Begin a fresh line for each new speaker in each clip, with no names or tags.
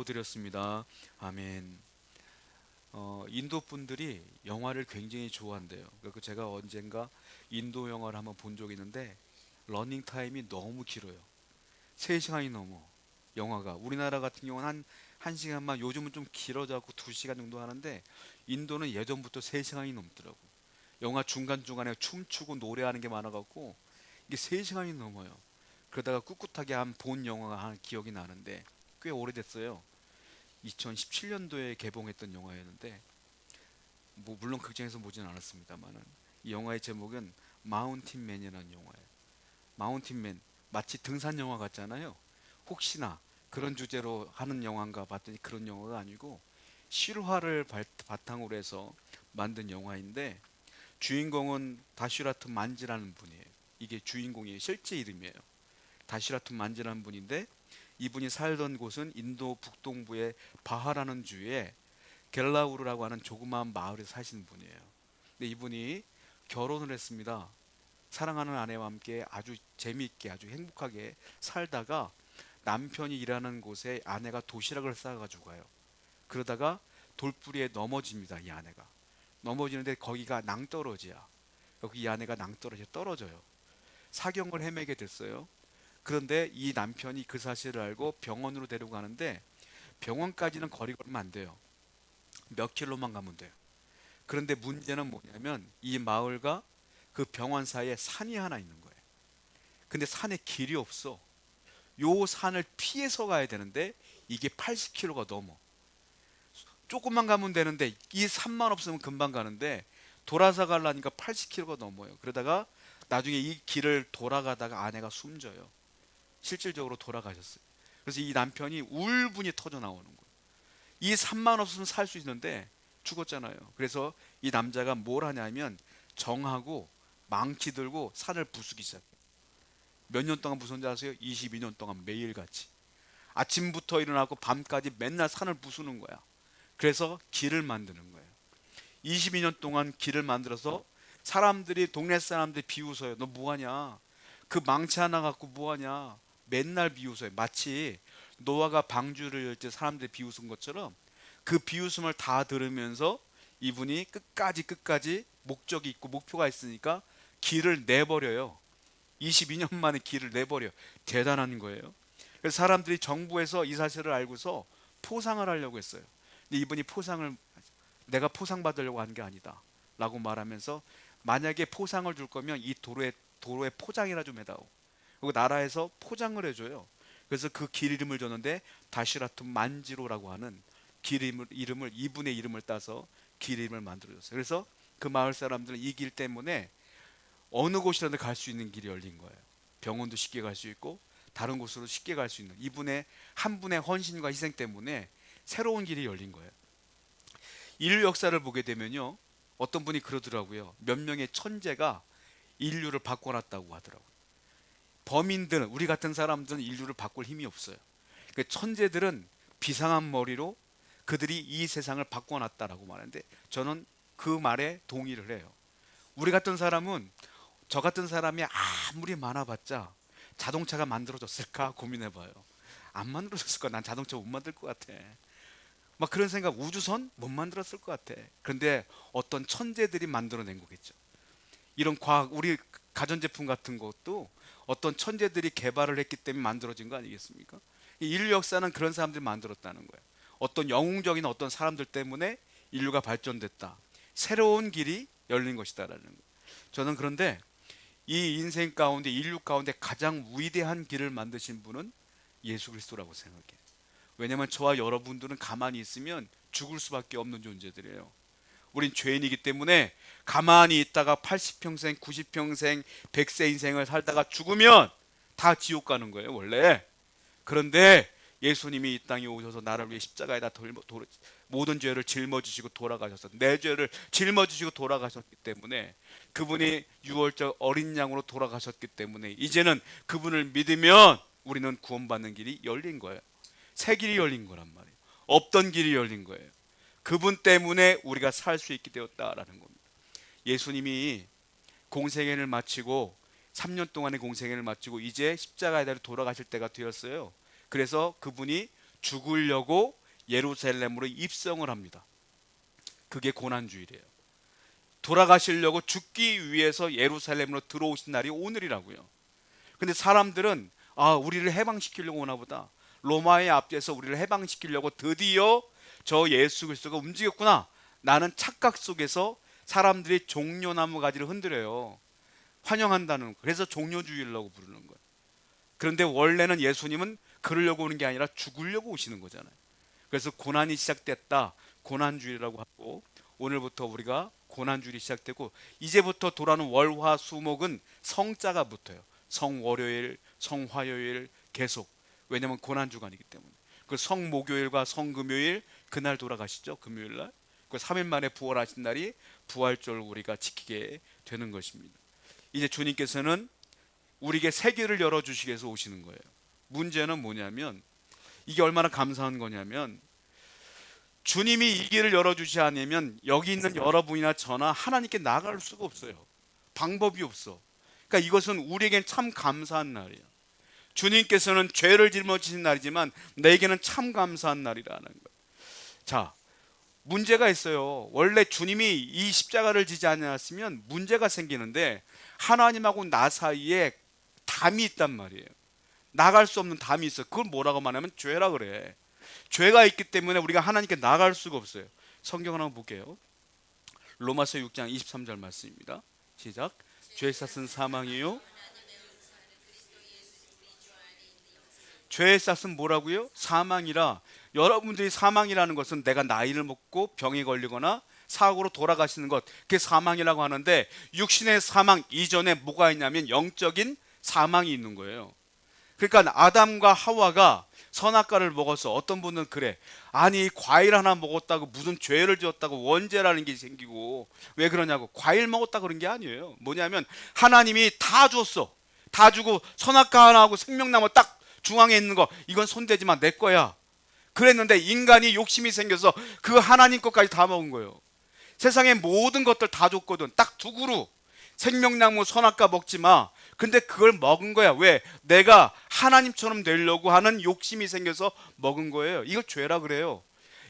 드렸습니다. 아멘. 인도 분들이 영화를 굉장히 좋아한대요. 그리고 제가 언젠가 인도 영화를 한번 본 적이 있는데 러닝 타임이 너무 길어요. 3시간이 넘어. 영화가 우리나라 같은 경우는 한 시간만, 요즘은 좀 길어져갖고 2시간 정도 하는데 인도는 예전부터 3시간이 넘더라고. 영화 중간중간에 춤추고 노래하는 게 많아갖고 이게 3시간이 넘어요. 그러다가 꿋꿋하게 한 본 영화가 한 기억이 나는데 꽤 오래됐어요. 2017년도에 개봉했던 영화였는데 뭐 물론 극장에서 보진 않았습니다만은 이 영화의 제목은 마운틴맨이라는 영화예요. 마운틴맨, 마치 등산 영화 같잖아요. 혹시나 그런 주제로 하는 영화인가 봤더니 그런 영화가 아니고 실화를 바탕으로 해서 만든 영화인데 주인공은 다슈라트 만지라는 분이에요. 이게 주인공의 실제 이름이에요. 다슈라트 만지라는 분인데 이분이 살던 곳은 인도 북동부의 바하라는 주에 겔라우르라고 하는 조그마한 마을에 사시는 분이에요. 근데 이분이 결혼을 했습니다. 사랑하는 아내와 함께 아주 재미있게 아주 행복하게 살다가 남편이 일하는 곳에 아내가 도시락을 싸가지고 가요. 그러다가 돌부리에 넘어집니다. 이 아내가 넘어지는데 거기가 낭떠러지야. 여기 이 아내가 낭떠러지에 떨어져요. 사경을 헤매게 됐어요. 그런데 이 남편이 그 사실을 알고 병원으로 데려가는데 병원까지는 거리가 얼마 안 돼요. 몇 킬로만 가면 돼요. 그런데 문제는 뭐냐면 이 마을과 그 병원 사이에 산이 하나 있는 거예요. 근데 산에 길이 없어. 요 산을 피해서 가야 되는데 이게 80km가 넘어. 조금만 가면 되는데 이 산만 없으면 금방 가는데 돌아서 가려니까 80km가 넘어요. 그러다가 나중에 이 길을 돌아가다가 아내가 숨져요. 실질적으로 돌아가셨어요. 그래서 이 남편이 울분이 터져 나오는 거예요. 이 산만 없으면 살 수 있는데 죽었잖아요. 그래서 이 남자가 뭘 하냐면 정하고 망치 들고 산을 부수기 시작해요. 몇 년 동안 부순지 아세요? 22년 동안 매일같이 아침부터 일어나고 밤까지 맨날 산을 부수는 거야. 그래서 길을 만드는 거예요. 22년 동안 길을 만들어서 사람들이, 동네 사람들이 비웃어요. 너 뭐하냐? 그 망치 하나 갖고 뭐하냐? 맨날 비웃어요. 마치 노아가 방주를 열 때 사람들이 비웃은 것처럼 그 비웃음을 다 들으면서 이분이 끝까지 목적이 있고 목표가 있으니까 길을 내버려요. 22년 만에 길을 내버려. 대단한 거예요. 그래서 사람들이 정부에서 이 사실을 알고서 포상을 하려고 했어요. 근데 이분이 포상을, 내가 포상 받으려고 한 게 아니다 라고 말하면서, 만약에 포상을 줄 거면 이 도로에 포장이나 좀 해다오. 그리고 나라에서 포장을 해줘요. 그래서 그 길 이름을 줬는데 다시라툼 만지로라고 하는 이름을 이분의 이름을 따서 길 이름을 만들어줬어요. 그래서 그 마을 사람들은 이 길 때문에 어느 곳이라도 갈 수 있는 길이 열린 거예요. 병원도 쉽게 갈 수 있고 다른 곳으로 쉽게 갈 수 있는, 이분의 한 분의 헌신과 희생 때문에 새로운 길이 열린 거예요. 인류 역사를 보게 되면요, 어떤 분이 그러더라고요. 몇 명의 천재가 인류를 바꿔놨다고 하더라고요. 범인들은, 우리 같은 사람들은 인류를 바꿀 힘이 없어요. 그 천재들은 비상한 머리로 그들이 이 세상을 바꿔놨다라고 말하는데 저는 그 말에 동의를 해요. 우리 같은 사람은, 저 같은 사람이 아무리 많아봤자 자동차가 만들어졌을까 고민해봐요. 안 만들어졌을 거야. 난 자동차 못 만들 것 같아. 막 그런 생각, 우주선 못 만들었을 것 같아. 그런데 어떤 천재들이 만들어낸 거겠죠. 이런 과학, 우리 가전제품 같은 것도 어떤 천재들이 개발을 했기 때문에 만들어진 거 아니겠습니까? 이 인류 역사는 그런 사람들이 만들었다는 거예요. 어떤 영웅적인 어떤 사람들 때문에 인류가 발전됐다. 새로운 길이 열린 것이다라는 거예요. 저는 그런데 이 인생 가운데, 인류 가운데 가장 위대한 길을 만드신 분은 예수 그리스도라고 생각해요. 왜냐하면 저와 여러분들은 가만히 있으면 죽을 수밖에 없는 존재들이에요. 우린 죄인이기 때문에 가만히 있다가 80평생, 90평생, 100세 인생을 살다가 죽으면 다 지옥 가는 거예요, 원래. 그런데 예수님이 이 땅에 오셔서 나를 위해 십자가에다 모든 죄를 짊어지시고 돌아가셔서, 내 죄를 짊어지시고 돌아가셨기 때문에, 그분이 6월절 어린 양으로 돌아가셨기 때문에 이제는 그분을 믿으면 우리는 구원받는 길이 열린 거예요. 새 길이 열린 거란 말이에요. 없던 길이 열린 거예요. 그분 때문에 우리가 살 수 있게 되었다라는 겁니다. 예수님이 공생애를 마치고 3년 동안의 공생애를 마치고 이제 십자가에 달려 돌아가실 때가 되었어요. 그래서 그분이 죽으려고 예루살렘으로 입성을 합니다. 그게 고난주일이에요. 돌아가시려고 죽기 위해서 예루살렘으로 들어오신 날이 오늘이라고요. 근데 사람들은 우리를 해방시키려고 오나 보다. 로마의 앞에서 우리를 해방시키려고 드디어 저 예수 그리스도가 움직였구나. 나는 착각 속에서 사람들이 종려나무 가지를 흔들어요. 환영한다는 거. 그래서 종려주일이라고 부르는 거예요. 그런데 원래는 예수님은 그러려고 오는 게 아니라 죽으려고 오시는 거잖아요. 그래서 고난이 시작됐다. 고난주일이라고 하고, 오늘부터 우리가 고난주일이 시작되고, 이제부터 돌아오는 월화수목은 성자가 붙어요. 성월요일, 성화요일 계속. 왜냐하면 고난주간이기 때문에. 그 성목요일과 성금요일 그날 돌아가시죠. 금요일날. 그 3일 만에 부활하신 날이 부활절을 우리가 지키게 되는 것입니다. 이제 주님께서는 우리에게 새 길을 열어주시기 위해서 오시는 거예요. 문제는 뭐냐면, 이게 얼마나 감사한 거냐면, 주님이 이 길을 열어주지 않으면 여기 있는 여러분이나 저나 하나님께 나아갈 수가 없어요. 방법이 없어. 그러니까 이것은 우리에겐 참 감사한 날이에요. 주님께서는 죄를 짊어지신 날이지만 내게는 참 감사한 날이라는 거예요. 자, 문제가 있어요. 원래 주님이 이 십자가를 지지 않았으면 문제가 생기는데, 하나님하고 나 사이에 담이 있단 말이에요. 나갈 수 없는 담이 있어. 그걸 뭐라고 말하면 죄라 그래. 죄가 있기 때문에 우리가 하나님께 나갈 수가 없어요. 성경을 한번 볼게요. 로마서 6장 23절 말씀입니다. 시작. 죄의 삭은 사망이요. 죄의 삭은 뭐라고요? 사망이라. 여러분들이 사망이라는 것은 내가 나이를 먹고 병에 걸리거나 사고로 돌아가시는 것, 그게 사망이라고 하는데, 육신의 사망 이전에 뭐가 있냐면 영적인 사망이 있는 거예요. 그러니까 아담과 하와가 선악과를 먹어서, 어떤 분은 그래, 아니 과일 하나 먹었다고 무슨 죄를 지었다고 원죄라는 게 생기고, 왜 그러냐고, 과일 먹었다 그런 게 아니에요. 뭐냐면 하나님이 다 줬어. 다 주고 선악과 하나하고 생명나무 딱 중앙에 있는 거, 이건 손대지 마, 내 거야. 그랬는데 인간이 욕심이 생겨서 그 하나님 것까지 다 먹은 거예요. 세상의 모든 것들 다 줬거든. 딱 두 그루. 생명나무 선악과 먹지 마. 근데 그걸 먹은 거야. 왜? 내가 하나님처럼 되려고 하는 욕심이 생겨서 먹은 거예요. 이거 죄라 그래요.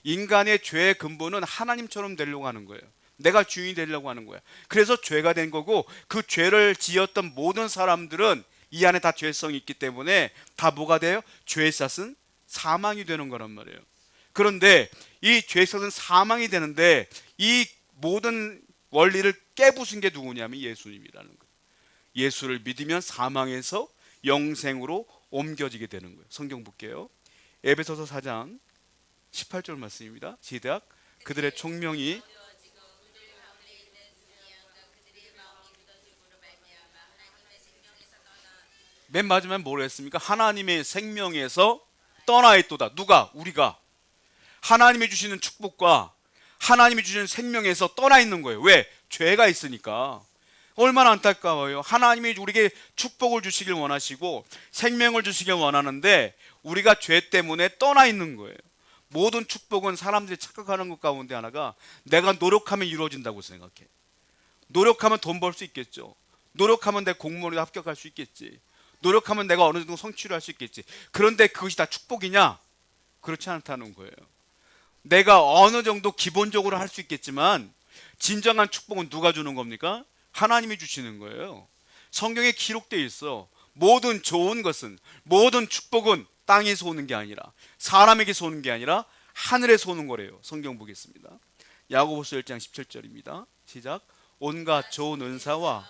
인간의 죄의 근본은 하나님처럼 되려고 하는 거예요. 내가 주인이 되려고 하는 거야. 그래서 죄가 된 거고, 그 죄를 지었던 모든 사람들은 이 안에 다 죄성이 있기 때문에 다 뭐가 돼요? 죄의 삭은 사망이 되는 거란 말이에요. 그런데 이 죄의 삭은 사망이 되는데, 이 모든 원리를 깨부순 게 누구냐면 예수님이라는 거예요. 예수를 믿으면 사망에서 영생으로 옮겨지게 되는 거예요. 성경 볼게요. 에베소서 4장 18절 말씀입니다. 시작. 그들의 총명이 맨 마지막에 뭐라 했습니까? 하나님의 생명에서 떠나 있도다. 누가? 우리가. 하나님이 주시는 축복과 하나님이 주시는 생명에서 떠나 있는 거예요. 왜? 죄가 있으니까. 얼마나 안타까워요. 하나님이 우리에게 축복을 주시길 원하시고 생명을 주시길 원하는데 우리가 죄 때문에 떠나 있는 거예요. 모든 축복은 사람들이 착각하는 것 가운데 하나가, 내가 노력하면 이루어진다고 생각해. 노력하면 돈 벌 수 있겠죠. 노력하면 내 공무원에 합격할 수 있겠지. 노력하면 내가 어느 정도 성취를 할 수 있겠지. 그런데 그것이 다 축복이냐? 그렇지 않다는 거예요. 내가 어느 정도 기본적으로 할 수 있겠지만 진정한 축복은 누가 주는 겁니까? 하나님이 주시는 거예요. 성경에 기록되어 있어. 모든 좋은 것은, 모든 축복은 땅에서 오는 게 아니라, 사람에게서 오는 게 아니라 하늘에서 오는 거래요. 성경 보겠습니다. 야고보서 1장 17절입니다. 시작. 온갖 좋은 은사와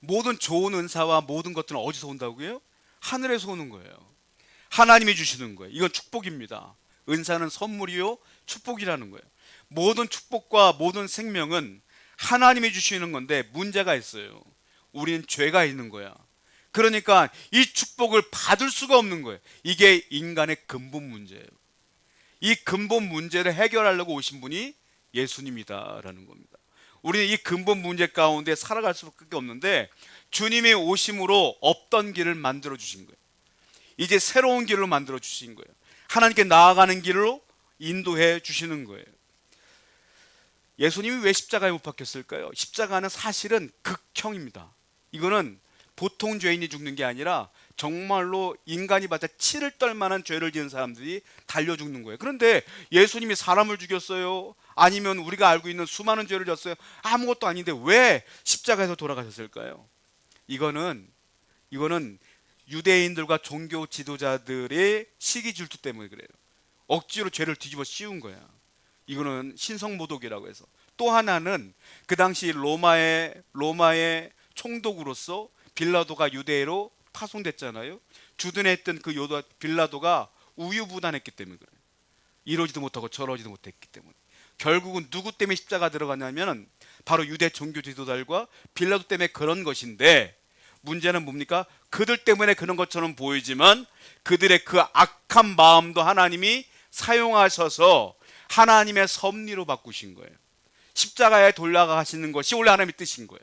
모든 좋은 은사와 모든 것들은 어디서 온다고요? 하늘에서 오는 거예요. 하나님이 주시는 거예요. 이건 축복입니다. 은사는 선물이요, 축복이라는 거예요. 모든 축복과 모든 생명은 하나님이 주시는 건데 문제가 있어요. 우리는 죄가 있는 거야. 그러니까 이 축복을 받을 수가 없는 거예요. 이게 인간의 근본 문제예요. 이 근본 문제를 해결하려고 오신 분이 예수님이다라는 겁니다. 우리는 이 근본 문제 가운데 살아갈 수밖에 없는데, 주님의 오심으로 없던 길을 만들어 주신 거예요. 이제 새로운 길로 만들어 주신 거예요. 하나님께 나아가는 길로 인도해 주시는 거예요. 예수님이 왜 십자가에 못 박혔을까요? 십자가는 사실은 극형입니다. 이거는 보통 죄인이 죽는 게 아니라 정말로 인간이 받아 치를 떨 만한 죄를 지은 사람들이 달려 죽는 거예요. 그런데 예수님이 사람을 죽였어요? 아니면 우리가 알고 있는 수많은 죄를 졌어요? 아무것도 아닌데 왜 십자가에서 돌아가셨을까요? 이거는 유대인들과 종교 지도자들의 시기 질투 때문에 그래요. 억지로 죄를 뒤집어 씌운 거야. 이거는 신성모독이라고 해서. 또 하나는 그 당시 로마의 총독으로서 빌라도가 유대로 파송됐잖아요. 주둔해 있던 그 빌라도가 우유부단했기 때문에 그래요. 이러지도 못하고 저러지도 못했기 때문에. 결국은 누구 때문에 십자가 들어가냐면 바로 유대 종교 지도자들과 빌라도 때문에 그런 것인데, 문제는 뭡니까? 그들 때문에 그런 것처럼 보이지만 그들의 그 악한 마음도 하나님이 사용하셔서 하나님의 섭리로 바꾸신 거예요. 십자가에 돌아가시는 것이 원래 하나님의 뜻인 거예요.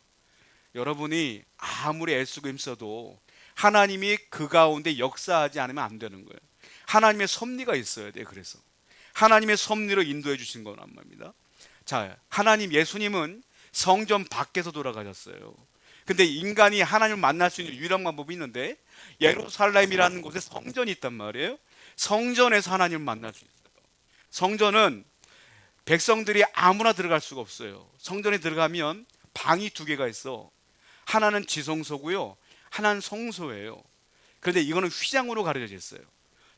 여러분이 아무리 애쓰고 힘써도 하나님이 그 가운데 역사하지 않으면 안 되는 거예요. 하나님의 섭리가 있어야 돼요. 그래서 하나님의 섭리로 인도해 주신 거란 말입니다. 자, 예수님은 성전 밖에서 돌아가셨어요. 근데 인간이 하나님을 만날 수 있는 유일한 방법이 있는데, 예루살렘이라는 곳에 성전이 있단 말이에요. 성전에서 하나님을 만날 수 있어요. 성전은 백성들이 아무나 들어갈 수가 없어요. 성전에 들어가면 방이 두 개가 있어. 하나는 지성소고요, 하나는 성소예요. 그런데 이거는 휘장으로 가려져 있어요.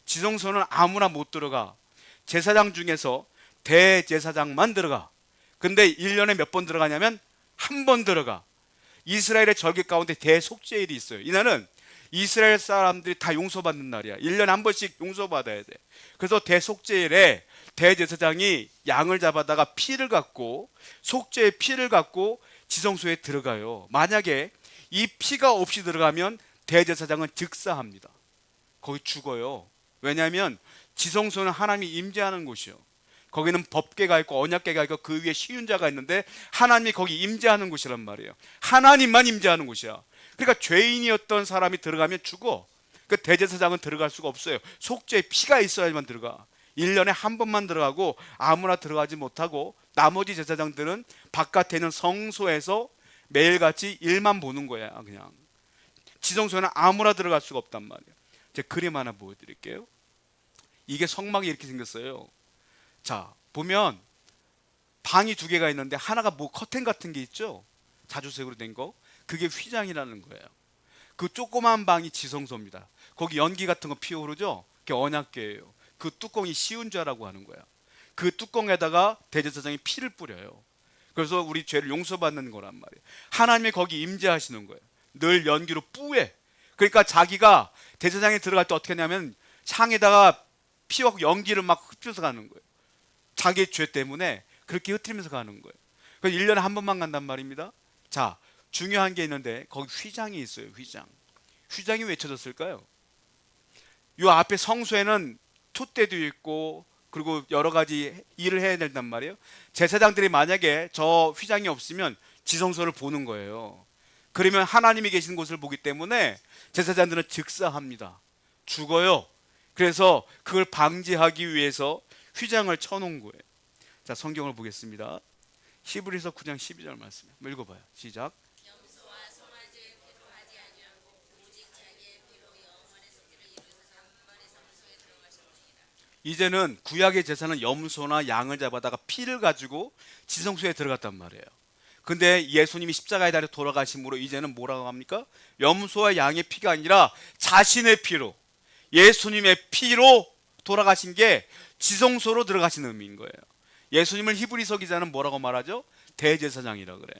지성소는 아무나 못 들어가. 제사장 중에서 대제사장만 들어가. 근데 1년에 몇 번 들어가냐면 한 번 들어가. 이스라엘의 절기 가운데 대속죄일이 있어요. 이날은 이스라엘 사람들이 다 용서받는 날이야. 1년에 한 번씩 용서받아야 돼. 그래서 대속죄일에 대제사장이 양을 잡아다가 피를 갖고, 속죄의 피를 갖고 지성소에 들어가요. 만약에 이 피가 없이 들어가면 대제사장은 즉사합니다. 거기 죽어요. 왜냐하면 지성소는 하나님이 임재하는 곳이요. 거기는 법궤가 있고 언약궤가 있고 그 위에 시윤자가 있는데 하나님이 거기 임재하는 곳이란 말이에요. 하나님만 임재하는 곳이야. 그러니까 죄인이었던 사람이 들어가면 죽어. 그 대제사장은 들어갈 수가 없어요. 속죄의 피가 있어야만 들어가. 1년에 한 번만 들어가고 아무나 들어가지 못하고, 나머지 제사장들은 바깥에 있는 성소에서 매일같이 일만 보는 거야. 그냥 지성소에는 아무나 들어갈 수가 없단 말이에요. 제가 그림 하나 보여드릴게요. 이게 성막이 이렇게 생겼어요. 자, 보면 방이 두 개가 있는데 하나가 뭐 커튼 같은 게 있죠? 자주색으로 된 거. 그게 휘장이라는 거예요. 그 조그만 방이 지성소입니다. 거기 연기 같은 거 피어오르죠? 그게 언약궤예요. 그 뚜껑이 시운자라고 하는 거야. 그 뚜껑에다가 대제사장이 피를 뿌려요. 그래서 우리 죄를 용서받는 거란 말이에요. 하나님이 거기 임재하시는 거예요. 늘 연기로 뿌해. 그러니까 자기가 대제사장에 들어갈 때 어떻게 하냐면 창에다가 피와 연기를 막 흡수해서 가는 거예요. 자기 죄 때문에 그렇게 흩트리면서 가는 거예요. 그래서 1년에 한 번만 간단 말입니다. 자, 중요한 게 있는데 거기 휘장이 있어요. 휘장이 왜 쳐졌을까요? 이 앞에 성소에는 촛대도 있고 그리고 여러 가지 일을 해야 된단 말이에요. 제사장들이 만약에 저 휘장이 없으면 지성소를 보는 거예요. 그러면 하나님이 계신 곳을 보기 때문에 제사장들은 즉사합니다. 죽어요. 그래서 그걸 방지하기 위해서 휘장을 쳐놓은 거예요. 자, 성경을 보겠습니다. 히브리서 9장 12절 말씀 읽어봐요. 시작. 이제는 구약의 제사는 염소나 양을 잡아다가 피를 가지고 지성소에 들어갔단 말이에요. 근데 예수님이 십자가에 달려 돌아가심으로 이제는 뭐라고 합니까? 염소와 양의 피가 아니라 자신의 피로, 예수님의 피로 돌아가신 게 지성소로 들어가신 의미인 거예요. 예수님을 히브리서 기자는 뭐라고 말하죠? 대제사장이라 그래.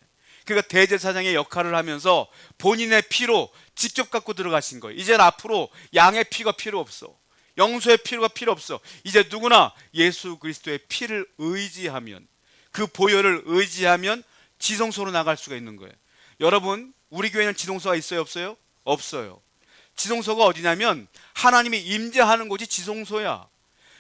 그러니까 대제사장의 역할을 하면서 본인의 피로 직접 갖고 들어가신 거예요. 이제는 앞으로 양의 피가 필요 없어. 염소의 피가 필요 없어. 이제 누구나 예수 그리스도의 피를 의지하면, 그 보혈을 의지하면 지성소로 나갈 수가 있는 거예요. 여러분, 우리 교회는 지성소가 있어요, 없어요? 없어요. 지성소가 어디냐면 하나님이 임재하는 곳이 지성소야.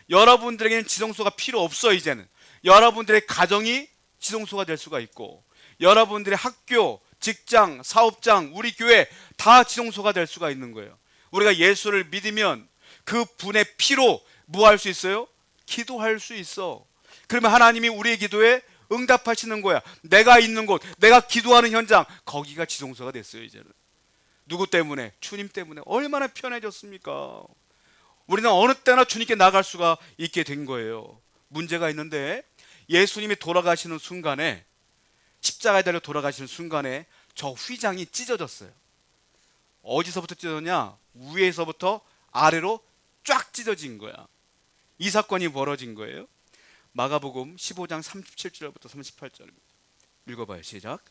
여러분들에게는 지성소가 필요 없어. 이제는 여러분들의 가정이 지성소가 될 수가 있고, 여러분들의 학교, 직장, 사업장, 우리 교회 다 지성소가 될 수가 있는 거예요. 우리가 예수를 믿으면 그 분의 피로 뭐 할 수 있어요? 기도할 수 있어. 그러면 하나님이 우리의 기도에 응답하시는 거야. 내가 있는 곳, 내가 기도하는 현장, 거기가 지성소가 됐어요. 이제는 누구 때문에? 주님 때문에. 얼마나 편해졌습니까? 우리는 어느 때나 주님께 나갈 수가 있게 된 거예요. 문제가 있는데, 예수님이 돌아가시는 순간에, 십자가에 달려 돌아가시는 순간에 저 휘장이 찢어졌어요. 어디서부터 찢어졌냐? 위에서부터 아래로 쫙 찢어진 거야. 이 사건이 벌어진 거예요. 마가복음 15장 37절부터 38절 읽어봐요. 시작.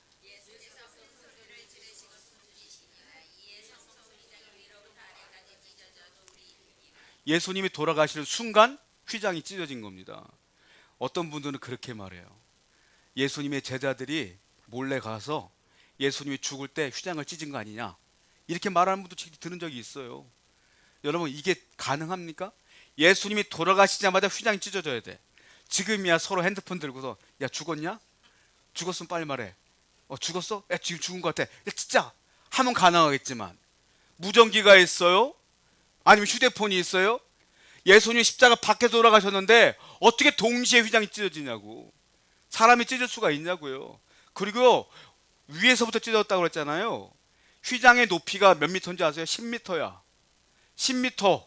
예수님이 돌아가시는 순간 휘장이 찢어진 겁니다. 어떤 분들은 그렇게 말해요. 예수님의 제자들이 몰래 가서 예수님이 죽을 때 휘장을 찢은 거 아니냐, 이렇게 말하는 분도 들은 적이 있어요. 여러분, 이게 가능합니까? 예수님이 돌아가시자마자 휘장이 찢어져야 돼. 지금이야 서로 핸드폰 들고서, 야 죽었냐? 죽었으면 빨리 말해. 죽었어? 야 지금 죽은 것 같아. 야 진짜 하면 가능하겠지만, 무전기가 있어요? 아니면 휴대폰이 있어요? 예수님 십자가 밖에 돌아가셨는데 어떻게 동시에 휘장이 찢어지냐고. 사람이 찢을 수가 있냐고요. 그리고 위에서부터 찢어졌다고 그랬잖아요. 휘장의 높이가 몇 미터인지 아세요? 10미터야 10미터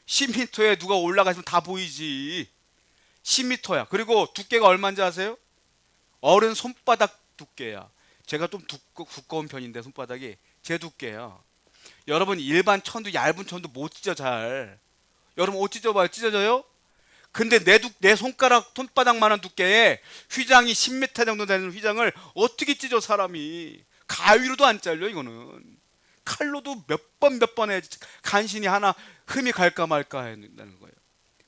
10미터에 누가 올라가시면 다 보이지. 10미터야. 그리고 두께가 얼마인지 아세요? 어른 손바닥 두께야. 제가 좀 두꺼운 편인데 손바닥이 제 두께야. 여러분, 일반 천도, 얇은 천도 못 찢어 잘. 여러분 옷 찢어봐요. 찢어져요? 근데 내 손바닥만한 두께에 휘장이 10m 정도 되는 휘장을 어떻게 찢어 사람이. 가위로도 안 잘려. 이거는 칼로도 몇 번 해 간신히 하나 흠이 갈까 말까 한다는 거예요.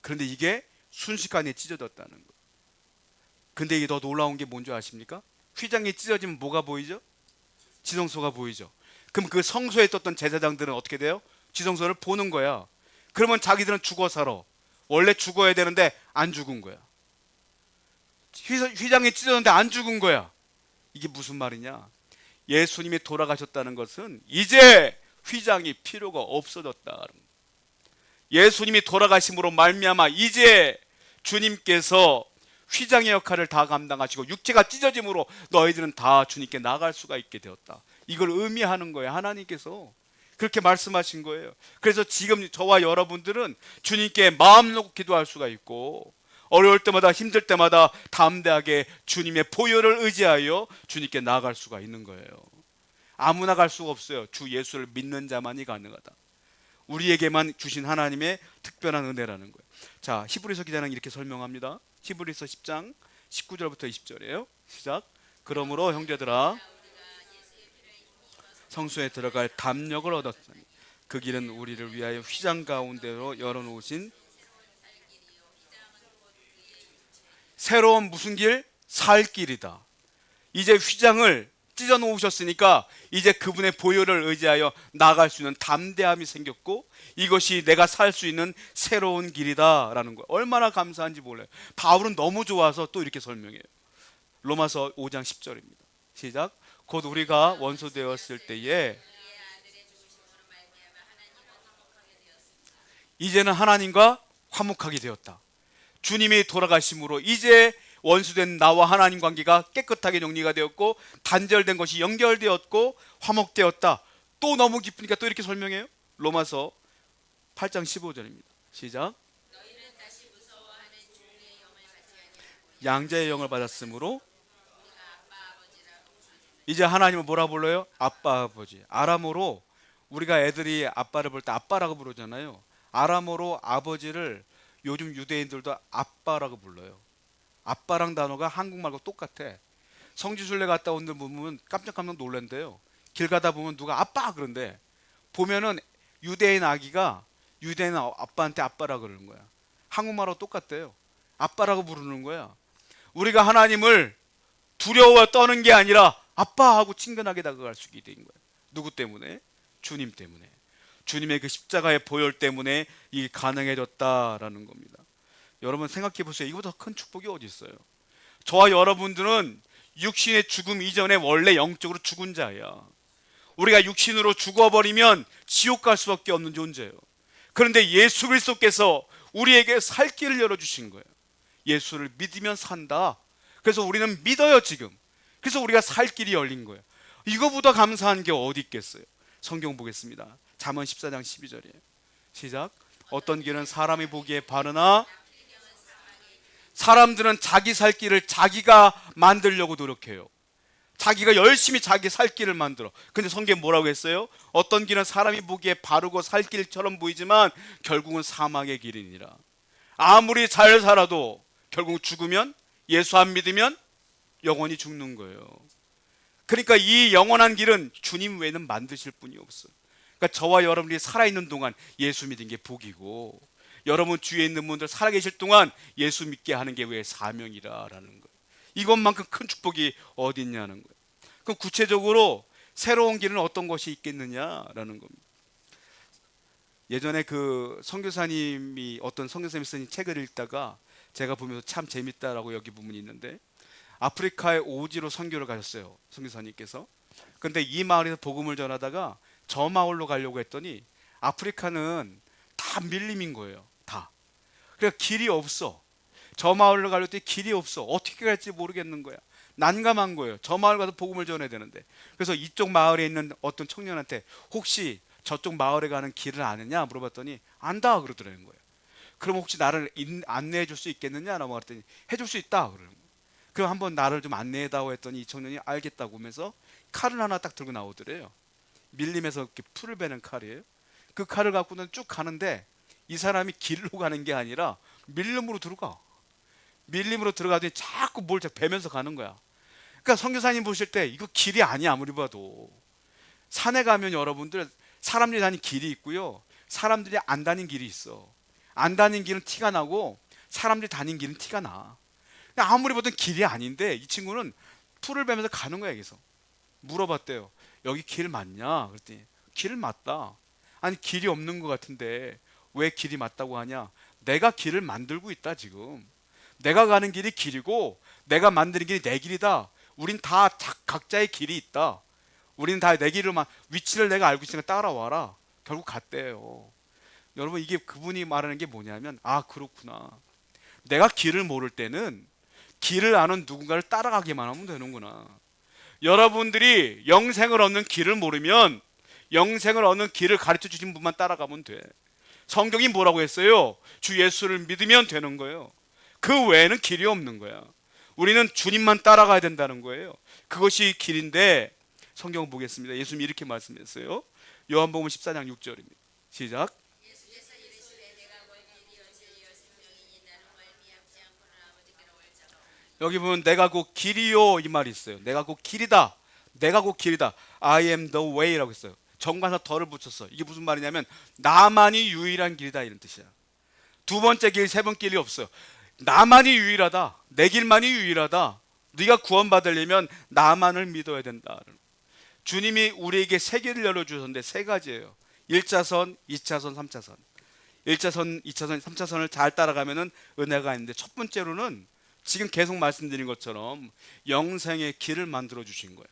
그런데 이게 순식간에 찢어졌다는 거예요. 근데 이게 더 놀라운 게 뭔지 아십니까? 휘장이 찢어지면 뭐가 보이죠? 지성소가 보이죠. 그럼 그 성소에 있었던 제사장들은 어떻게 돼요? 지성소를 보는 거야. 그러면 자기들은 죽어 살아. 원래 죽어야 되는데 안 죽은 거야. 휘장이 찢어졌는데 안 죽은 거야. 이게 무슨 말이냐? 예수님이 돌아가셨다는 것은 이제 휘장이 필요가 없어졌다. 예수님이 돌아가심으로 말미암아 이제 주님께서 휘장의 역할을 다 감당하시고 육체가 찢어짐으로 너희들은 다 주님께 나갈 수가 있게 되었다. 이걸 의미하는 거예요. 하나님께서 그렇게 말씀하신 거예요. 그래서 지금 저와 여러분들은 주님께 마음 놓고 기도할 수가 있고, 어려울 때마다 힘들 때마다 담대하게 주님의 보혈을 의지하여 주님께 나아갈 수가 있는 거예요. 아무나 갈 수가 없어요. 주 예수를 믿는 자만이 가능하다. 우리에게만 주신 하나님의 특별한 은혜라는 거예요. 자, 히브리서 기자는 이렇게 설명합니다. 히브리서 10장 19절부터 20절이에요. 시작. 그러므로 형제들아, 성소에 들어갈 담력을 얻었으니 그 길은 우리를 위하여 휘장 가운데로 열어놓으신 새로운 무슨 길? 살 길이다. 이제 휘장을 찢어 놓으셨으니까 이제 그분의 보혈을 의지하여 나갈 수 있는 담대함이 생겼고, 이것이 내가 살 수 있는 새로운 길이다 라는 거예요. 얼마나 감사한지 몰라요. 바울은 너무 좋아서 또 이렇게 설명해요. 로마서 5장 10절입니다. 시작. 곧 우리가 원수 되었을 때에 이제는 하나님과 화목하게 되었다. 주님이 돌아가심으로 이제 원수된 나와 하나님 관계가 깨끗하게 정리가 되었고, 단절된 것이 연결되었고 화목되었다. 또 너무 기쁘니까 또 이렇게 설명해요. 로마서 8장 15절입니다. 시작. 양자의 영을 받았으므로 이제 하나님은 뭐라 불러요? 아빠, 아버지. 아람어로 우리가 애들이 아빠를 볼 때 아빠라고 부르잖아요. 아람어로 아버지를 요즘 유대인들도 아빠라고 불러요. 아빠랑 단어가 한국말과 똑같아. 성지순례 갔다 온 데 보면 깜짝깜짝 놀란대요. 길 가다 보면 누가 아빠 그런데, 보면은 유대인 아기가 유대인 아빠한테 아빠라 그러는 거야. 한국말하고 똑같대요. 아빠라고 부르는 거야. 우리가 하나님을 두려워 떠는 게 아니라 아빠하고 친근하게 다가갈 수 있게 된 거예요. 누구 때문에? 주님 때문에. 주님의 그 십자가의 보혈 때문에 이게 가능해졌다라는 겁니다. 여러분 생각해 보세요. 이거보다 큰 축복이 어디 있어요? 저와 여러분들은 육신의 죽음 이전에 원래 영적으로 죽은 자야. 우리가 육신으로 죽어버리면 지옥 갈 수밖에 없는 존재예요. 그런데 예수 그리스도께서 우리에게 살 길을 열어주신 거예요. 예수를 믿으면 산다. 그래서 우리는 믿어요 지금. 그래서 우리가 살 길이 열린 거예요. 이거보다 감사한 게 어디 있겠어요. 성경 보겠습니다. 잠언 14장 12절이에요. 시작. 어떤 길은 사람이 보기에 바르나 사람들은 자기 살 길을 자기가 만들려고 노력해요. 자기가 열심히 자기 살 길을 만들어. 근데 성경에 뭐라고 했어요? 어떤 길은 사람이 보기에 바르고 살 길처럼 보이지만 결국은 사망의 길이니라. 아무리 잘 살아도 결국 죽으면, 예수 안 믿으면 영원히 죽는 거예요. 그러니까 이 영원한 길은 주님 외에는 만드실 분이 없어요. 그러니까 저와 여러분이 살아있는 동안 예수 믿는 게 복이고, 여러분 주위에 있는 분들 살아계실 동안 예수 믿게 하는 게 왜 사명이라는 거예요. 이것만큼 큰 축복이 어디 있냐는 거예요. 그럼 구체적으로 새로운 길은 어떤 것이 있겠느냐라는 겁니다. 예전에 그 선교사님이, 어떤 선교사님이 쓴 책을 읽다가 제가 보면서 참 재밌다라고 여기 부분이 있는데, 아프리카의 오지로 선교를 가셨어요, 선교사님께서. 근데 이 마을에서 복음을 전하다가 저 마을로 가려고 했더니 아프리카는 다 밀림인 거예요. 다. 그러니까 길이 없어. 저 마을로 가려고 했더니 길이 없어. 어떻게 갈지 모르겠는 거야. 난감한 거예요. 저 마을 가서 복음을 전해야 되는데. 그래서 이쪽 마을에 있는 어떤 청년한테 혹시 저쪽 마을에 가는 길을 아느냐 물어봤더니 안다 그러더라는 거예요. 그럼 혹시 나를 안내해 줄 수 있겠느냐라고 말했더니 해줄 수 있다 그러는 거예요. 그럼 한번 나를 좀 안내해다오 했더니 이 청년이 알겠다고 하면서 칼을 하나 딱 들고 나오더래요. 밀림에서 이렇게 풀을 베는 칼이에요. 그 칼을 갖고는 쭉 가는데 이 사람이 길로 가는 게 아니라 밀림으로 들어가. 밀림으로 들어가더니 자꾸 뭘 베면서 가는 거야. 그러니까 선교사님 보실 때 이거 길이 아니야. 아무리 봐도 산에 가면 여러분들 사람들이 다니는 길이 있고요, 사람들이 안 다니는 길이 있어. 안 다니는 길은 티가 나고 사람들이 다니는 길은 티가 나. 아무리 봐도 길이 아닌데 이 친구는 풀을 베면서 가는 거야. 여기서 물어봤대요. 여기 길 맞냐? 그랬더니 길 맞다. 아니 길이 없는 것 같은데 왜 길이 맞다고 하냐? 내가 길을 만들고 있다 지금. 내가 가는 길이 길이고 내가 만드는 길이 내 길이다. 우린 다 각자의 길이 있다. 우리는 다 내 길을 위치를 내가 알고 있으니까 따라와라. 결국 갔대요. 여러분 이게 그분이 말하는 게 뭐냐면, 아 그렇구나. 내가 길을 모를 때는 길을 아는 누군가를 따라가기만 하면 되는구나. 여러분들이 영생을 얻는 길을 모르면 영생을 얻는 길을 가르쳐 주신 분만 따라가면 돼. 성경이 뭐라고 했어요? 주 예수를 믿으면 되는 거예요. 그 외에는 길이 없는 거야. 우리는 주님만 따라가야 된다는 거예요. 그것이 길인데 성경 보겠습니다. 예수님이 이렇게 말씀했어요. 요한복음 14장 6절입니다. 시작. 여기 보면 내가 곧 길이요 이 말이 있어요. 내가 곧 길이다. 내가 곧 길이다. I am the way라고 했어요. 정관사 덜을 붙였어. 이게 무슨 말이냐면 나만이 유일한 길이다 이런 뜻이야. 두 번째 길, 세 번째 길이 없어요. 나만이 유일하다. 내 길만이 유일하다. 네가 구원받으려면 나만을 믿어야 된다. 주님이 우리에게 세 길을 열어주셨는데 세 가지예요. 1차선, 2차선, 3차선. 1차선, 2차선, 3차선을 잘 따라가면 은혜가 있는데, 첫 번째로는 지금 계속 말씀드린 것처럼 영생의 길을 만들어 주신 거예요.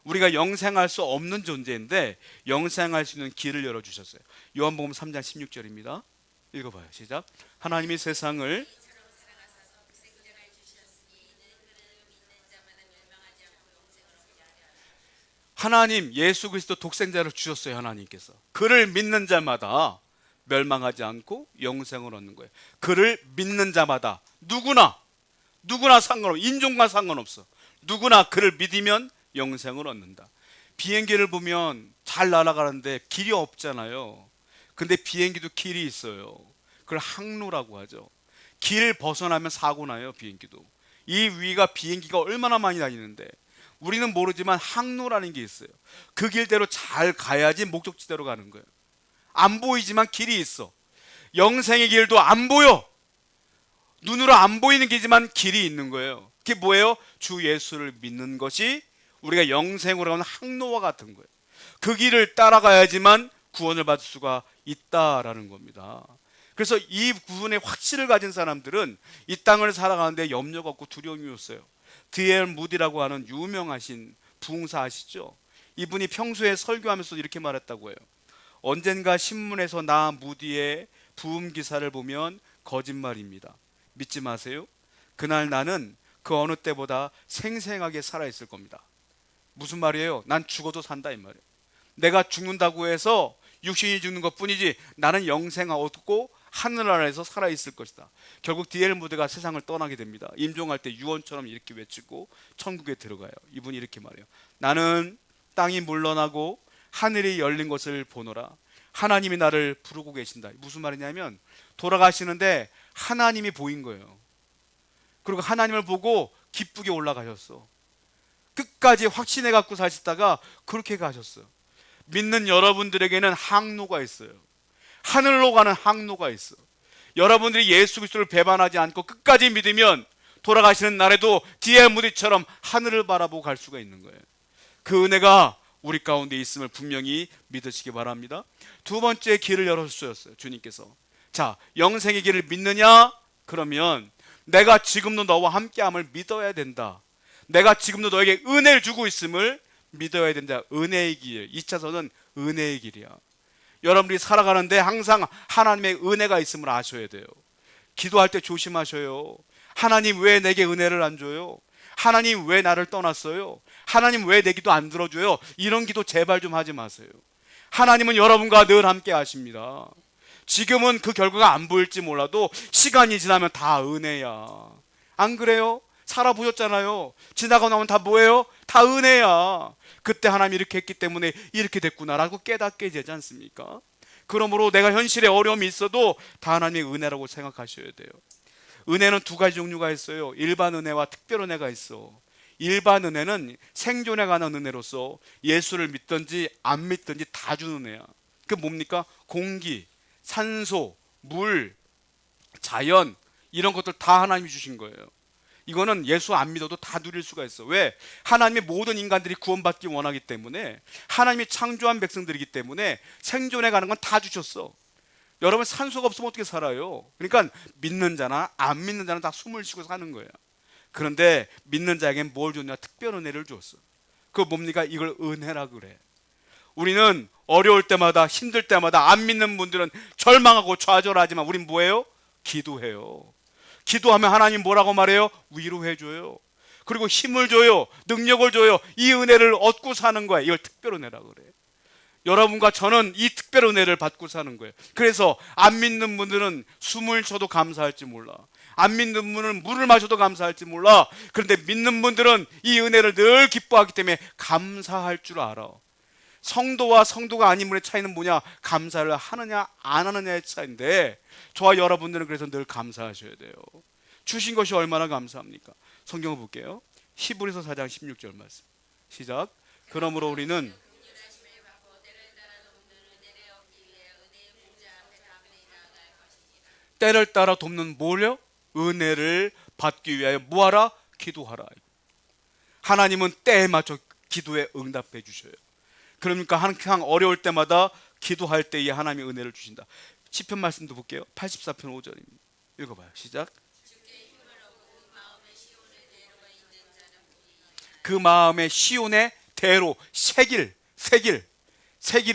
우리가 영생할 수 없는 존재인데 영생할 수 있는 길을 열어주셨어요. 요한복음 3장 16절입니다. 읽어봐요. 시작. 하나님이 세상을 하나님 예수 그리스도 독생자를 주셨어요. 하나님께서 그를 믿는 자마다 멸망하지 않고 영생을 얻는 거예요. 그를 믿는 자마다 누구나 상관없어. 인종과 상관없어. 누구나 그를 믿으면 영생을 얻는다. 비행기를 보면 잘 날아가는데 길이 없잖아요. 근데 비행기도 길이 있어요. 그걸 항로라고 하죠. 길 벗어나면 사고 나요. 비행기도. 이 위가 비행기가 얼마나 많이 다니는데 우리는 모르지만 항로라는 게 있어요. 그 길대로 잘 가야지 목적지대로 가는 거예요. 안 보이지만 길이 있어. 영생의 길도 안 보여. 눈으로 안 보이는 길이지만 길이 있는 거예요. 그게 뭐예요? 주 예수를 믿는 것이 우리가 영생으로 가는 항로와 같은 거예요. 그 길을 따라가야지만 구원을 받을 수가 있다라는 겁니다. 그래서 이 구원의 확신을 가진 사람들은 이 땅을 살아가는데 염려가 없고 두려움이 없어요. D.L. 무디라고 하는 유명하신 부흥사 아시죠? 이분이 평소에 설교하면서 이렇게 말했다고 해요. 언젠가 신문에서 나 무디의 부흥 기사를 보면 거짓말입니다. 믿지 마세요. 그날 나는 그 어느 때보다 생생하게 살아있을 겁니다. 무슨 말이에요? 난 죽어도 산다 이 말이에요. 내가 죽는다고 해서 육신이 죽는 것 뿐이지 나는 영생 얻고 하늘나라에서 살아있을 것이다. 결국 디엘 무드가 세상을 떠나게 됩니다. 임종할 때 유언처럼 이렇게 외치고 천국에 들어가요. 이분이 이렇게 말해요. 나는 땅이 물러나고 하늘이 열린 것을 보노라. 하나님이 나를 부르고 계신다. 무슨 말이냐면 돌아가시는데 하나님이 보인 거예요. 그리고 하나님을 보고 기쁘게 올라가셨어. 끝까지 확신해 갖고 사시다가 그렇게 가셨어요. 믿는 여러분들에게는 항로가 있어요. 하늘로 가는 항로가 있어. 여러분들이 예수 그리스도를 배반하지 않고 끝까지 믿으면 돌아가시는 날에도 디엘 무디처럼 하늘을 바라보고 갈 수가 있는 거예요. 그 은혜가 우리 가운데 있음을 분명히 믿으시기 바랍니다. 두 번째 길을 열어주셨어요, 주님께서. 자, 영생의 길을 믿느냐? 그러면 내가 지금도 너와 함께함을 믿어야 된다. 내가 지금도 너에게 은혜를 주고 있음을 믿어야 된다. 은혜의 길. 2차선은 은혜의 길이야. 여러분들이 살아가는데 항상 하나님의 은혜가 있음을 아셔야 돼요. 기도할 때 조심하셔요. 하나님 왜 내게 은혜를 안 줘요? 하나님 왜 나를 떠났어요? 하나님 왜 내 기도 안 들어줘요? 이런 기도 제발 좀 하지 마세요. 하나님은 여러분과 늘 함께 하십니다. 지금은 그 결과가 안 보일지 몰라도 시간이 지나면 다 은혜야. 안 그래요? 살아보셨잖아요. 지나고 나면 다 뭐예요? 다 은혜야. 그때 하나님이 이렇게 했기 때문에 이렇게 됐구나라고 깨닫게 되지 않습니까? 그러므로 내가 현실에 어려움이 있어도 다 하나님의 은혜라고 생각하셔야 돼요. 은혜는 두 가지 종류가 있어요. 일반 은혜와 특별 은혜가 있어. 일반 은혜는 생존에 관한 은혜로서 예수를 믿든지 안 믿든지 다 주는 은혜야. 그 뭡니까? 공기, 산소, 물, 자연 이런 것들 다 하나님이 주신 거예요. 이거는 예수 안 믿어도 다 누릴 수가 있어. 왜? 하나님의 모든 인간들이 구원받기 원하기 때문에, 하나님이 창조한 백성들이기 때문에 생존해 가는 건 다 주셨어. 여러분 산소가 없으면 어떻게 살아요? 그러니까 믿는 자나 안 믿는 자는 다 숨을 쉬고 사는 거예요. 그런데 믿는 자에겐 뭘 줬냐? 특별 은혜를 줬어. 그거 뭡니까? 이걸 은혜라 그래. 우리는 어려울 때마다 힘들 때마다 안 믿는 분들은 절망하고 좌절하지만 우린 뭐예요? 기도해요. 기도하면 하나님 뭐라고 말해요? 위로해줘요. 그리고 힘을 줘요. 능력을 줘요. 이 은혜를 얻고 사는 거야. 이걸 특별 은혜라고 그래. 여러분과 저는 이 특별 은혜를 받고 사는 거예요. 그래서 안 믿는 분들은 숨을 쉬어도 감사할지 몰라. 안 믿는 분은 물을 마셔도 감사할지 몰라. 그런데 믿는 분들은 이 은혜를 늘 기뻐하기 때문에 감사할 줄 알아. 성도와 성도가 아님의 차이는 뭐냐? 감사를 하느냐 안 하느냐의 차이인데, 저와 여러분들은 그래서 늘 감사하셔야 돼요. 주신 것이 얼마나 감사합니까? 성경을 볼게요. 히브리서 4장 16절 말씀 시작. 그러므로 우리는 때를 따라 돕는 뭐요? 은혜를 받기 위하여 뭐하라? 기도하라. 하나님은 때에 맞춰 기도에 응답해 주셔요. 그러니까 항상 어려울 때마다 기도할 때에 하나님의 은혜를 주신다. 시편 말씀도 볼게요. 84편 5절입니다. 읽어봐요. 시작. 그 마음에 시온의 대로 새길이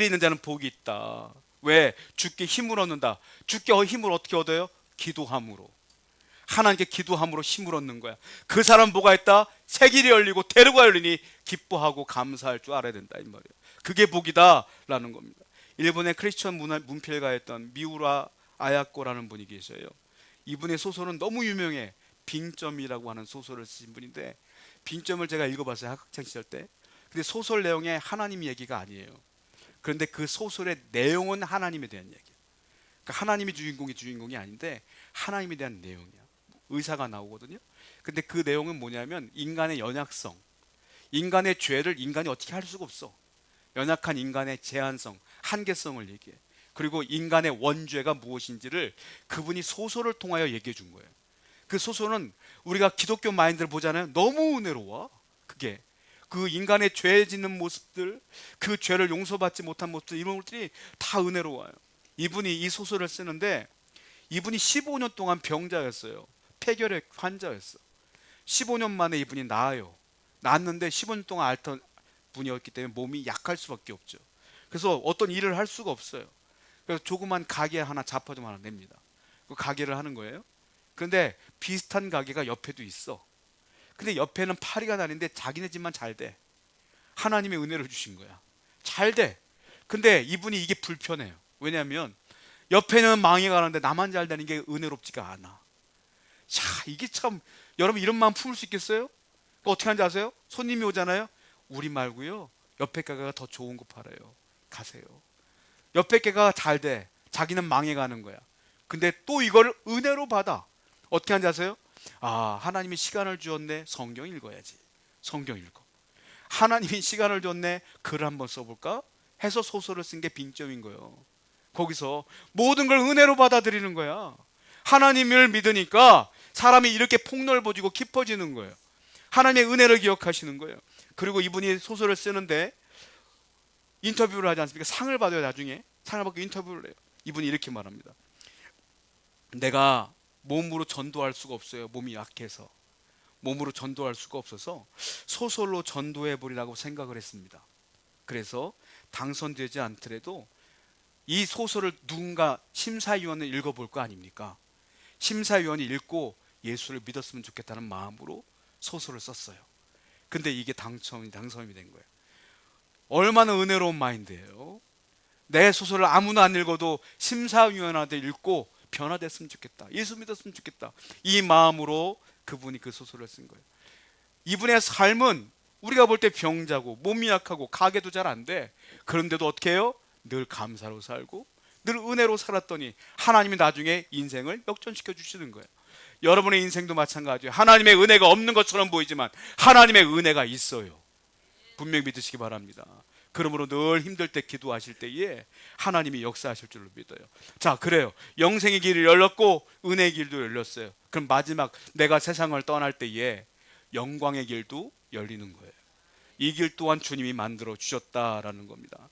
있는 자는 복이 있다. 왜? 주께 힘을 얻는다. 주께 힘을 어떻게 얻어요? 기도함으로. 하나님께 기도함으로 힘을 얻는 거야. 그 사람 뭐가 있다? 새길이 열리고 대로가 열리니 기뻐하고 감사할 줄 알아야 된다 이 말이에요. 그게 복이다 라는 겁니다. 일본의 크리스천 문필가였던 미우라 아야코라는 분이 계셔요. 이분의 소설은 너무 유명해. 빙점이라고 하는 소설을 쓰신 분인데, 빙점을 제가 읽어봤어요, 학창 시절 때. 근데 소설 내용에 하나님 얘기가 아니에요. 그런데 그 소설의 내용은 하나님에 대한 얘기예요. 그러니까 하나님이 주인공이 아닌데 하나님에 대한 내용이야. 의사가 나오거든요. 근데 그 내용은 뭐냐면 인간의 연약성, 인간의 죄를 인간이 어떻게 할 수가 없어. 연약한 인간의 제한성, 한계성을 얘기해. 그리고 인간의 원죄가 무엇인지를 그분이 소설을 통하여 얘기해 준 거예요. 그 소설은 우리가 기독교 마인드를 보잖아요. 너무 은혜로워. 그게 그 인간의 죄 짓는 모습들, 그 죄를 용서받지 못한 모습들, 이런 것들이 다 은혜로워요. 이분이 이 소설을 쓰는데 이분이 15년 동안 병자였어요. 폐결핵 환자였어. 15년 만에 이분이 나아요. 나았는데 15년 동안 앓던 분이었기 때문에 몸이 약할 수밖에 없죠. 그래서 어떤 일을 할 수가 없어요. 그래서 조그만 가게 하나, 자파 좀 하나 냅니다. 그 가게를 하는 거예요. 그런데 비슷한 가게가 옆에도 있어. 근데 옆에는 파리가 나는데 자기네 집만 잘 돼. 하나님의 은혜를 주신 거야. 잘 돼. 근데 이분이 이게 불편해요. 왜냐하면 옆에는 망해가는데 나만 잘 되는 게 은혜롭지가 않아. 자, 이게 참, 여러분 이런 마음 품을 수 있겠어요? 어떻게 하는지 아세요? 손님이 오잖아요. 우리 말고요, 옆에 가게가 더 좋은 거 팔아요. 가세요. 옆에 가게가 잘 돼. 자기는 망해가는 거야. 근데 또 이걸 은혜로 받아. 어떻게 하는지 아세요? 아, 하나님이 시간을 주었네. 성경 읽어야지. 성경 읽어. 하나님이 시간을 줬네. 글 한번 써볼까? 해서 소설을 쓴 게 빙점인 거예요. 거기서 모든 걸 은혜로 받아들이는 거야. 하나님을 믿으니까 사람이 이렇게 폭넓어지고 깊어지는 거예요. 하나님의 은혜를 기억하시는 거예요. 그리고 이분이 소설을 쓰는데 인터뷰를 하지 않습니까? 상을 받아요. 나중에 상을 받고 인터뷰를 해요. 이분이 이렇게 말합니다. 내가 몸으로 전도할 수가 없어요. 몸이 약해서. 몸으로 전도할 수가 없어서 소설로 전도해 보리라고 생각을 했습니다. 그래서 당선되지 않더라도 이 소설을 누군가 심사위원을 읽어볼 거 아닙니까? 심사위원이 읽고 예수를 믿었으면 좋겠다는 마음으로 소설을 썼어요. 근데 이게 당첨이 된 거예요. 얼마나 은혜로운 마인드예요. 내 소설을 아무나 안 읽어도 심사위원한테 읽고 변화됐으면 좋겠다. 예수 믿었으면 좋겠다. 이 마음으로 그분이 그 소설을 쓴 거예요. 이분의 삶은 우리가 볼 때 병자고 몸이 약하고 가게도 잘 안 돼. 그런데도 어떻게 해요? 늘 감사로 살고 늘 은혜로 살았더니 하나님이 나중에 인생을 역전시켜 주시는 거예요. 여러분의 인생도 마찬가지예요. 하나님의 은혜가 없는 것처럼 보이지만 하나님의 은혜가 있어요. 분명히 믿으시기 바랍니다. 그러므로 늘 힘들 때 기도하실 때에 하나님이 역사하실 줄로 믿어요. 자, 그래요. 영생의 길이 열렸고 은혜의 길도 열렸어요. 그럼 마지막 내가 세상을 떠날 때에 영광의 길도 열리는 거예요. 이 길 또한 주님이 만들어 주셨다라는 겁니다.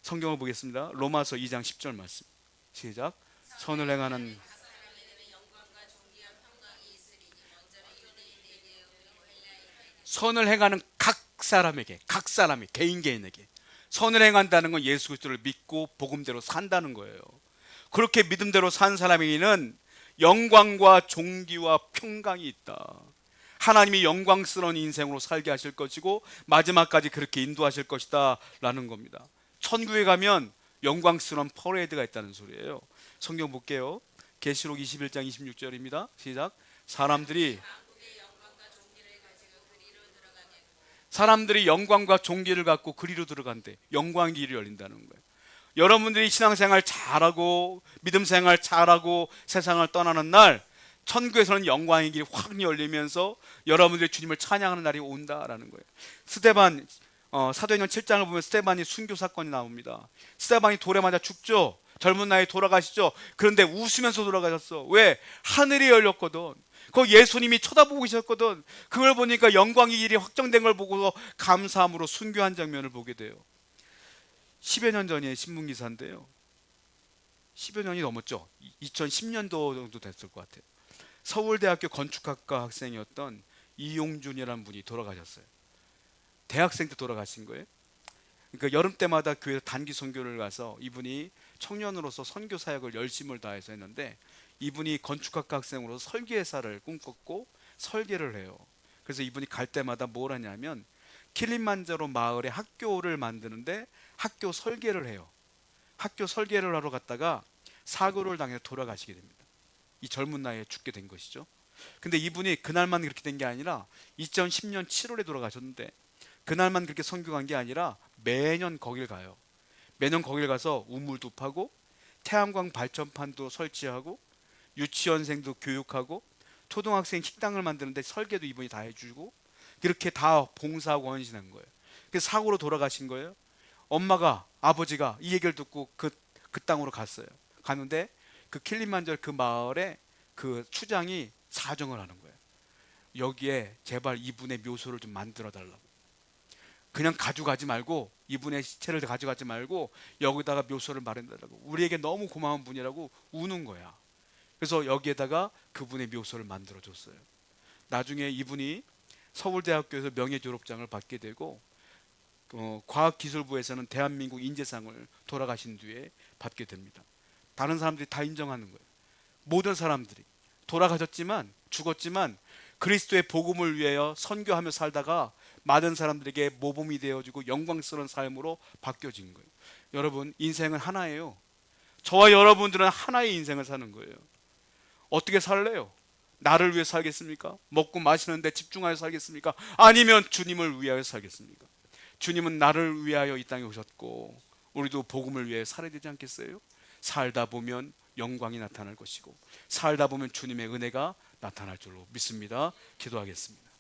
성경을 보겠습니다. 로마서 2장 10절 말씀. 시작. 선을 행하는 각 사람에게, 각 사람이 개인에게 선을 행한다는 건 예수 그리스도를 믿고 복음대로 산다는 거예요. 그렇게 믿음대로 산 사람에게는 영광과 존귀와 평강이 있다. 하나님이 영광스러운 인생으로 살게 하실 것이고 마지막까지 그렇게 인도하실 것이다 라는 겁니다. 천국에 가면 영광스러운 퍼레이드가 있다는 소리예요. 성경 볼게요. 계시록 21장 26절입니다. 시작. 사람들이 영광과 존귀를 갖고 그리로 들어간대. 영광의 길이 열린다는 거예요. 여러분들이 신앙생활 잘하고 믿음생활 잘하고 세상을 떠나는 날 천국에서는 영광의 길이 확 열리면서 여러분들이 주님을 찬양하는 날이 온다라는 거예요. 스데반 사도행전 7장을 보면 스데반이 순교 사건이 나옵니다. 스데반이 돌에 맞아 죽죠. 젊은 나이에 돌아가시죠. 그런데 웃으면서 돌아가셨어. 왜? 하늘이 열렸거든. 그 예수님이 쳐다보고 계셨거든. 그걸 보니까 영광의 길이 확정된 걸 보고서 감사함으로 순교한 장면을 보게 돼요. 10여 년 전의 신문기사인데요. 10여 년이 넘었죠. 2010년도 정도 됐을 것 같아요. 서울대학교 건축학과 학생이었던 이용준이라는 분이 돌아가셨어요. 대학생 때 돌아가신 거예요. 그러니까 여름 때마다 교회 단기 선교를 가서 이분이 청년으로서 선교 사역을 열심을 다해서 했는데 이분이 건축학과 학생으로 설계사를 꿈꿨고 설계를 해요. 그래서 이분이 갈 때마다 뭘 하냐면 킬리만자로 마을에 학교를 만드는데 학교 설계를 해요. 학교 설계를 하러 갔다가 사고를 당해 돌아가시게 됩니다. 이 젊은 나이에 죽게 된 것이죠. 근데 이분이 그날만 그렇게 된 게 아니라 2010년 7월에 돌아가셨는데 그날만 그렇게 선교한 게 아니라 매년 거길 가요. 매년 거길 가서 우물도 파고 태양광 발전판도 설치하고 유치원생도 교육하고 초등학생 식당을 만드는데 설계도 이분이 다 해주고 이렇게 다 봉사하고 헌신한 거예요. 그래서 사고로 돌아가신 거예요. 엄마가 아버지가 이 얘기를 듣고 그 땅으로 갔어요. 갔는데 그 킬리만자로 그 마을에 그 추장이 사정을 하는 거예요. 여기에 제발 이분의 묘소를 좀 만들어 달라고. 그냥 가져가지 말고 이분의 시체를 가져가지 말고 여기다가 묘소를 마련해달라고. 우리에게 너무 고마운 분이라고 우는 거야. 그래서 여기에다가 그분의 묘소를 만들어 줬어요. 나중에 이분이 서울대학교에서 명예졸업장을 받게 되고 과학기술부에서는 대한민국 인재상을 돌아가신 뒤에 받게 됩니다. 다른 사람들이 다 인정하는 거예요. 모든 사람들이 돌아가셨지만 죽었지만 그리스도의 복음을 위하여 선교하며 살다가 많은 사람들에게 모범이 되어주고 영광스러운 삶으로 바뀌어진 거예요. 여러분, 인생은 하나예요. 저와 여러분들은 하나의 인생을 사는 거예요. 어떻게 살래요? 나를 위해 살겠습니까? 먹고 마시는 데 집중하여 살겠습니까? 아니면 주님을 위하여 살겠습니까? 주님은 나를 위하여 이 땅에 오셨고 우리도 복음을 위해 살아야 되지 않겠어요? 살다 보면 영광이 나타날 것이고 살다 보면 주님의 은혜가 나타날 줄로 믿습니다. 기도하겠습니다.